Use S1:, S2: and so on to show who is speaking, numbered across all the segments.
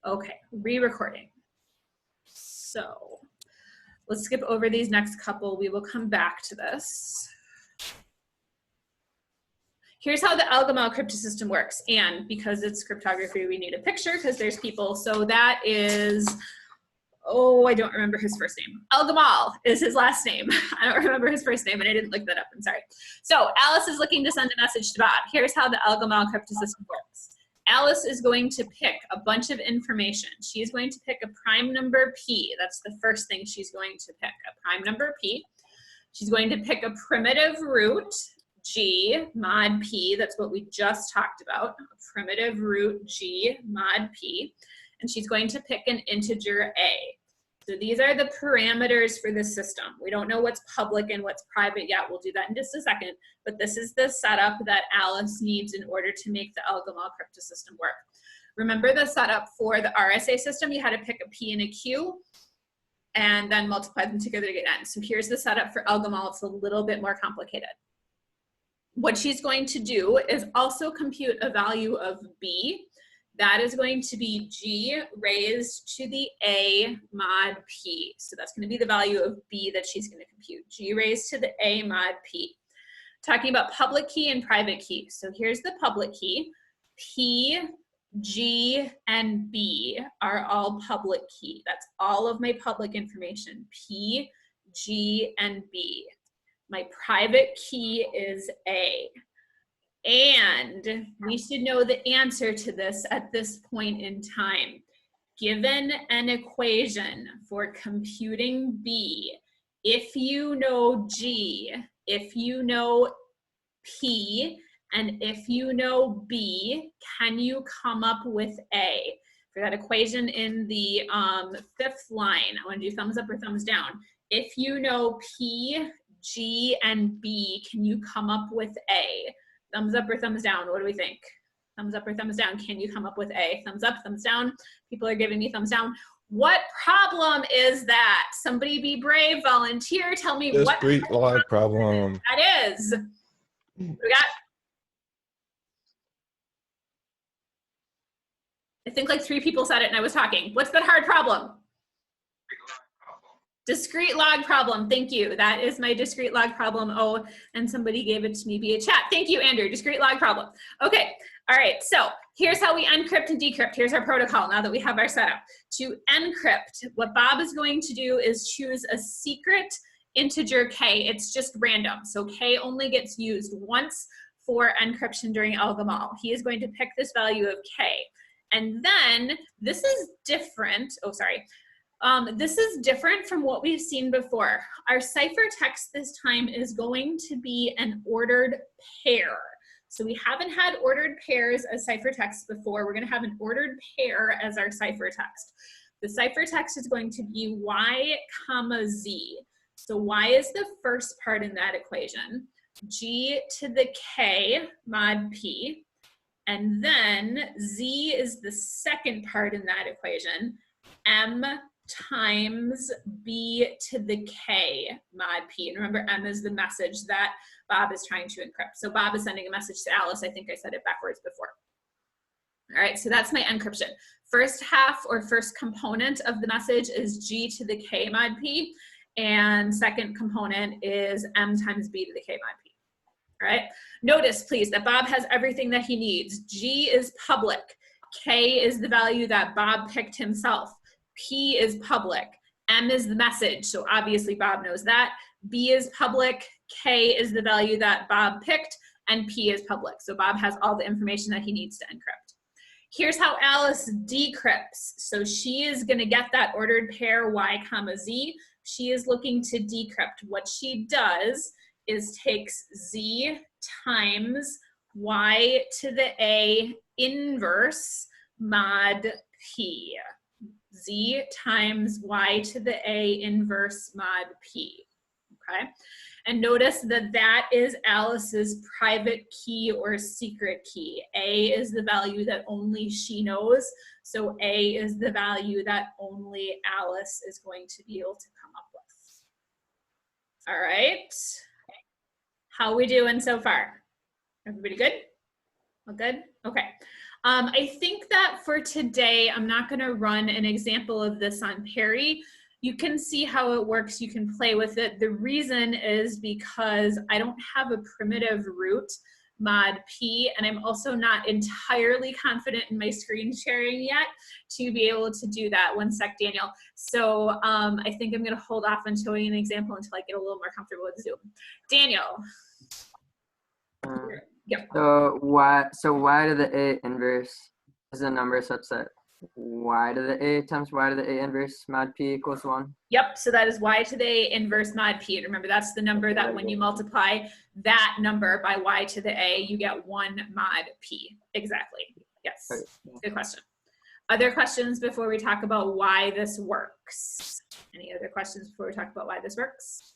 S1: Okay, re-recording. So let's skip over these next couple. We will come back to this. Here's how the Algol cryptosystem works. And because it's cryptography, we need a picture because there's people. So that is, oh, I don't remember his first name. Algol is his last name. I don't remember his first name and I didn't look that up, I'm sorry. So Alice is looking to send a message to Bob. Here's how the Algol cryptosystem works. Alice is going to pick a bunch of information. She's going to pick a prime number P. That's the first thing she's going to pick, a prime number P. She's going to pick a primitive root, G mod P. That's what we just talked about, a primitive root G mod P. And she's going to pick an integer A. So these are the parameters for the system. We don't know what's public and what's private yet. We'll do that in just a second. But this is the setup that Alice needs in order to make the Algol cryptosystem work. Remember the setup for the RSA system? You had to pick a P and a Q and then multiply them together to get N. So here's the setup for Algol. It's a little bit more complicated. What she's going to do is also compute a value of B. That is going to be G raised to the A mod P. So that's going to be the value of B that she's going to compute. G raised to the A mod P. Talking about public key and private key. So here's the public key. P, G, and B are all public key. That's all of my public information. P, G, and B. My private key is A. And we should know the answer to this at this point in time. Given an equation for computing B, if you know G, if you know P, and if you know B, can you come up with A? For that equation in the fifth line, I want to do thumbs up or thumbs down. If you know P, G, and B, can you come up with A? Thumbs up or thumbs down? What do we think? Thumbs up or thumbs down? Can you come up with A? Thumbs up, thumbs down? People are giving me thumbs down. What problem is that? Somebody be brave, volunteer, tell me what
S2: discrete log problem.
S1: that is. We got, I think like 3 people said it and I was talking. What's that hard problem? Discrete log problem, thank you. That is my discrete log problem. Oh, and somebody gave it to me via chat. Thank you, Andrew, discrete log problem. Okay, all right, so here's how we encrypt and decrypt. Here's our protocol now that we have our setup. To encrypt, what Bob is going to do is choose a secret integer K. It's just random, so K only gets used once for encryption during Algol. He is going to pick this value of K. And then, this is different, oh, sorry. This is different from what we've seen before. Our ciphertext this time is going to be an ordered pair. So we haven't had ordered pairs as ciphertext before. We're going to have an ordered pair as our ciphertext. The ciphertext is going to be Y, comma, Z. So Y is the first part in that equation. G to the K mod P. And then Z is the second part in that equation. M times B to the K mod P. And remember, M is the message that Bob is trying to encrypt. So Bob is sending a message to Alice. I think I said it backwards before. All right, so that's my encryption. First half or first component of the message is G to the K mod P. And second component is M times B to the K mod P. All right, notice please that Bob has everything that he needs. G is public. K is the value that Bob picked himself. P is public, M is the message, so obviously Bob knows that. B is public, K is the value that Bob picked, and P is public. So Bob has all the information that he needs to encrypt. Here's how Alice decrypts. So she is gonna get that ordered pair Y, comma, Z. She is looking to decrypt. What she does is takes Z times Y to the A inverse mod P. Z times Y to the A inverse mod P, okay? And notice that that is Alice's private key or secret key. A is the value that only she knows, so A is the value that only Alice is going to be able to come up with. All right, how we doing so far? Everybody good? All good? Okay. I think that for today, I'm not going to run an example of this on Perry. You can see how it works. You can play with it. The reason is because I don't have a primitive root mod P, and I'm also not entirely confident in my screen sharing yet to be able to do that. One sec, Daniel. So I think I'm going to hold off on showing an example until I get a little more comfortable with Zoom. Daniel. Yep.
S2: So y to the a inverse is a number such that y to the a times y to the a inverse mod p equals 1.
S1: Yep, so that is y to the a inverse mod p. And remember, that's the number that when you multiply that number by y to the a, you get 1 mod p. Exactly. Yes, good question. Other questions before we talk about why this works? Any other questions before we talk about why this works?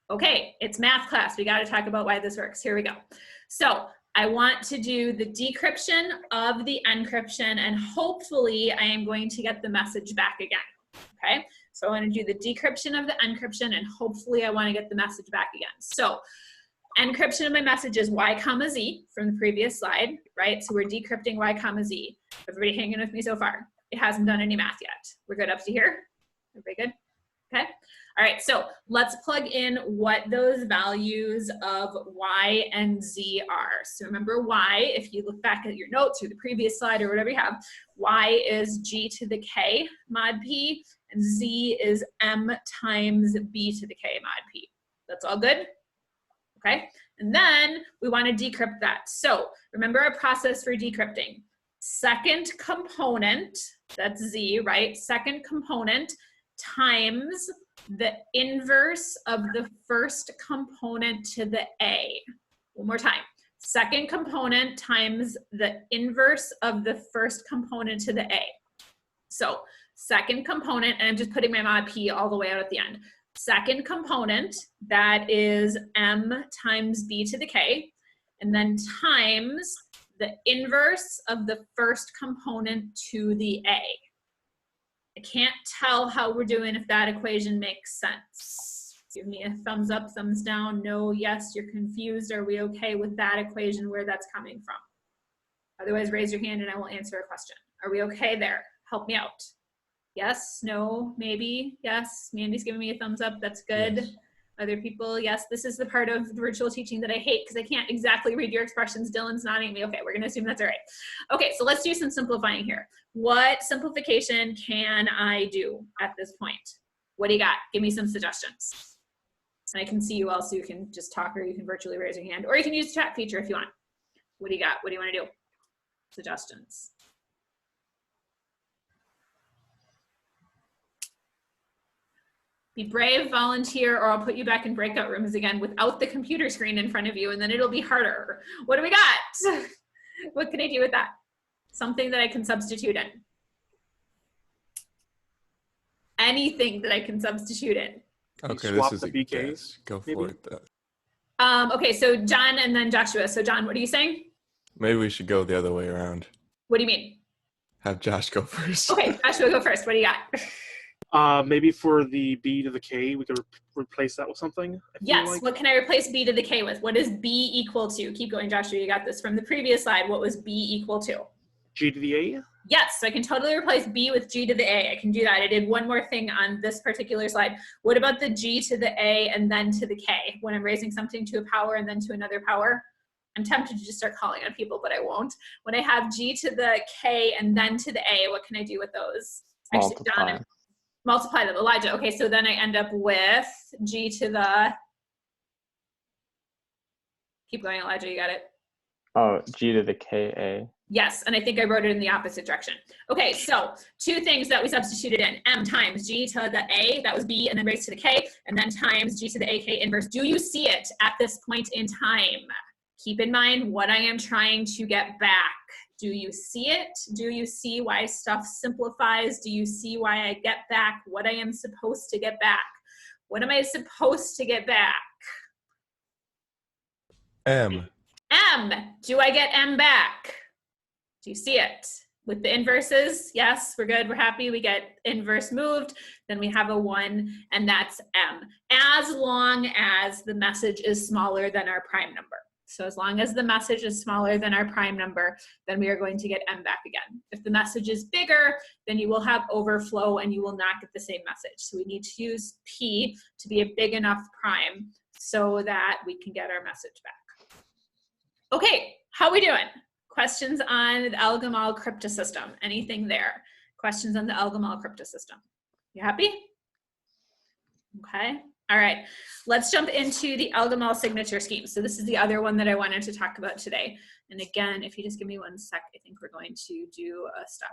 S1: Okay, it's math class. We got to talk about why this works. Here we go. So I want to do the decryption of the encryption, and hopefully I am going to get the message back again. Okay, so I want to do the decryption of the encryption, and hopefully I want to get the message back again. So encryption of my message is y comma z from the previous slide, right? So we're decrypting y comma z. Everybody hanging with me so far? It hasn't done any math yet. We're good up to here? Everybody good? Okay. All right, so let's plug in what those values of y and z are. So remember y, if you look back at your notes or the previous slide or whatever you have, y is g to the k mod p, and z is m times b to the k mod p. That's all good? Okay, and then we want to decrypt that. So remember our process for decrypting. Second component, that's z, right? Second component times the inverse of the first component to the a. One more time. Second component times the inverse of the first component to the a. So second component, and I'm just putting my mod p all the way out at the end. Second component, that is m times b to the k, and then times the inverse of the first component to the a. I can't tell how we're doing if that equation makes sense. Give me a thumbs up, thumbs down, no, yes, you're confused. Are we okay with that equation, where that's coming from? Otherwise, raise your hand and I will answer a question. Are we okay there? Help me out. Yes, no, maybe, yes. Mandy's giving me a thumbs up, that's good. Yes. Other people, yes, this is the part of virtual teaching that I hate because I can't exactly read your expressions. Dylan's nodding at me. Okay, we're gonna assume that's all right. Okay, so let's do some simplifying here. What simplification can I do at this point? What do you got? Give me some suggestions. And I can see you all, so you can just talk, or you can virtually raise your hand, or you can use the chat feature if you want. What do you got? What do you wanna do? Suggestions. Be brave, volunteer, or I'll put you back in breakout rooms again without the computer screen in front of you, and then it'll be harder. What do we got? What can I do with that? Something that I can substitute in. Anything that I can substitute in.
S3: Okay, this is a guess. Go for it.
S1: Okay, so John and then Joshua. So John, what are you saying?
S3: Maybe we should go the other way around.
S1: What do you mean?
S3: Have Josh go first.
S1: Okay, Joshua, go first. What do you got?
S4: Maybe for the b to the k, we could replace that with something.
S1: Yes,
S4: like.
S1: What can I replace b to the k with? What is b equal to? Keep going, Joshua, you got this. From the previous slide, what was b equal to?
S4: G to the a?
S1: Yes, so I can totally replace b with g to the a. I can do that. I did one more thing on this particular slide. What about the g to the a and then to the k? When I'm raising something to a power and then to another power? I'm tempted to just start calling on people, but I won't. When I have g to the k and then to the a, what can I do with those? Actually, Don, multiply them. Elijah. Okay, so then I end up with g to the, keep going, Elijah, you got it?
S5: Oh, g to the ka.
S1: Yes, and I think I wrote it in the opposite direction. Okay, so two things that we substituted in. M times g to the a, that was b, and then raised to the k, and then times g to the ak inverse. Do you see it at this point in time? Keep in mind what I am trying to get back. Do you see it? Do you see why stuff simplifies? Do you see why I get back what I am supposed to get back? What am I supposed to get back?
S3: M.
S1: M. Do I get M back? Do you see it? With the inverses, yes, we're good, we're happy. We get inverse moved, then we have a 1, and that's M. As long as the message is smaller than our prime number. So as long as the message is smaller than our prime number, then we are going to get m back again. If the message is bigger, then you will have overflow and you will not get the same message. So we need to use p to be a big enough prime so that we can get our message back. Okay, how we doing? Questions on the Elgamal cryptosystem? Anything there? Questions on the Elgamal cryptosystem? You happy? Okay. All right, let's jump into the Elgamal signature scheme. So this is the other one that I wanted to talk about today. And again, if you just give me 1 sec, I think we're going to do a stop